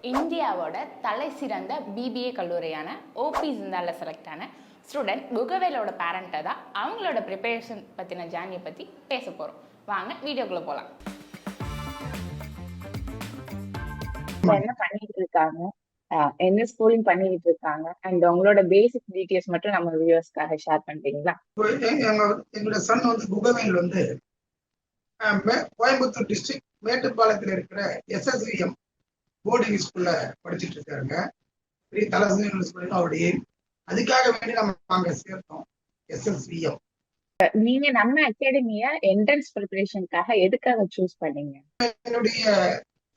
இந்தியாவோட தலை சிறந்த பிபிஏ கல்லூரியான ஓபி ஜிந்தால செலக்ட் ஆன ஸ்டூடெண்ட் குகவேலோட பேரண்ட்டை தான் அவங்களோட ப்ரிப்பரேஷன் பற்றின ஜேர்னியை பற்றி பேச போகிறோம். வாங்க வீடியோக்குள்ளே போகலாம். என்ன பண்ணிட்டு இருக்காங்க, என்ன ஸ்கூலிங் பண்ணிட்டு இருக்காங்க, அண்ட் உங்களோட பேசிக் டீடைல்ஸ் மட்டும் நம்ம வியூவர்ஸ்க்காக ஷேர் பண்றீங்களா? எங்களோட சன் வந்து குகவேல் வந்து கோயம்புத்தூர் டிஸ்ட்ரிக்ட் மேட்டுப்பாளையத்தில் இருக்கிற SSVM போர்டிங் ஸ்கூல்ல படிச்சுட்டு இருக்காருங்க. பெரிய தலைவர் அவருடைய அதுக்காக வேண்டி நம்ம அங்க சேர்த்தோம். SSVM. நீங்க நம்ம அகாடமிய என்ட்ரன்ஸ் ப்ரிப்பரேஷனுக்காக எதுக்காக சூஸ் பண்ணீங்க? என்னுடைய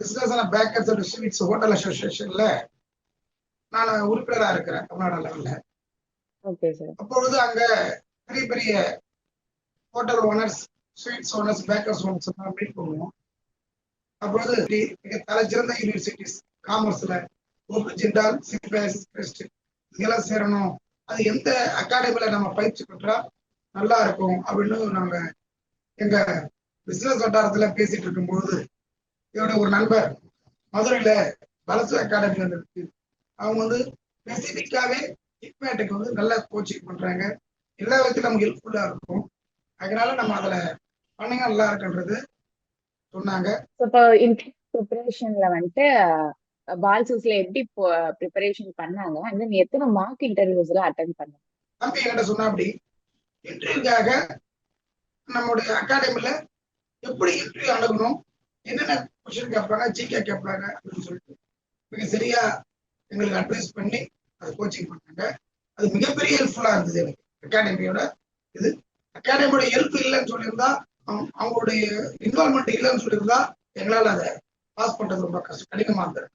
business and bakers and sweets hotel அசோசியேஷன்ல நான் உறுப்பினரா இருக்கிறேன் தமிழ்நாடு லெவல்ல. Okay sir. அப்பொழுது அங்க பெரிய பெரிய hotel owners, sweets owners, bakers owners எல்லாம் மீட் பண்ணுவோம். அப்பொழுது மிக தலைச்சிறந்த யூனிவர்சிட்டிஸ் காமர்ஸ்ல ஜிண்டால், சிபிஎஸ், இதெல்லாம் சேரணும், அது எந்த அகாடமில நம்ம பயிற்சி பெற்றா நல்லா இருக்கும் அப்படின்னு நாங்க எங்க பிசினஸ் வட்டாரத்துல பேசிட்டு இருக்கும்போது என்னோட ஒரு நண்பர் மதுரையில பலசு அகாடமி இருக்கு, அவங்க வந்து ஸ்பெசிபிக்காவே இக்மேட்டுக்கு வந்து நல்ல கோச்சிங் பண்றாங்க, எல்லா விதத்திலும் நமக்கு ஹெல்ப்ஃபுல்லா இருக்கும், அதனால நம்ம அதுல பண்ணீங்க நல்லா இருக்குன்றது சொன்னாங்க. இப்போ ப்ரிப்பரேஷன்ல வந்துட்டு பால்சூஸ்ல எப்படி ப்ரிப்பரேஷன் பண்ணாங்க, அண்ட் எத்தனை மார்க் இன்டர்வியூஸ்ல அட்டென்ட் பண்ணாங்க? தம்பி என்கிட்ட சொன்னா அப்படி இன்டர்வியூக்காக நம்முடைய அகாடமில எப்படி இன்டர்வியூ அணுகணும், என்னென்ன கொஸ்டின் கேட்பாங்க, ஜிகே கேட்பாங்க அப்படின்னு சொல்லிட்டு மிக சரியா எங்களுக்கு அட்வைஸ் பண்ணி அது கோச்சிங் பண்ணாங்க. அது மிகப்பெரிய ஹெல்ப்ஃபுல்லா இருந்தது எனக்கு. அகாடமியோட இது அகாடமியோட ஹெல்ப் இல்லைன்னு சொல்லியிருந்தா, அவங்களுடைய இன்வால்மெண்ட் இல்லைன்னு சொல்லியிருந்தா எங்களால் அதை பாஸ் பண்றது ரொம்ப கடினமா இருந்தது.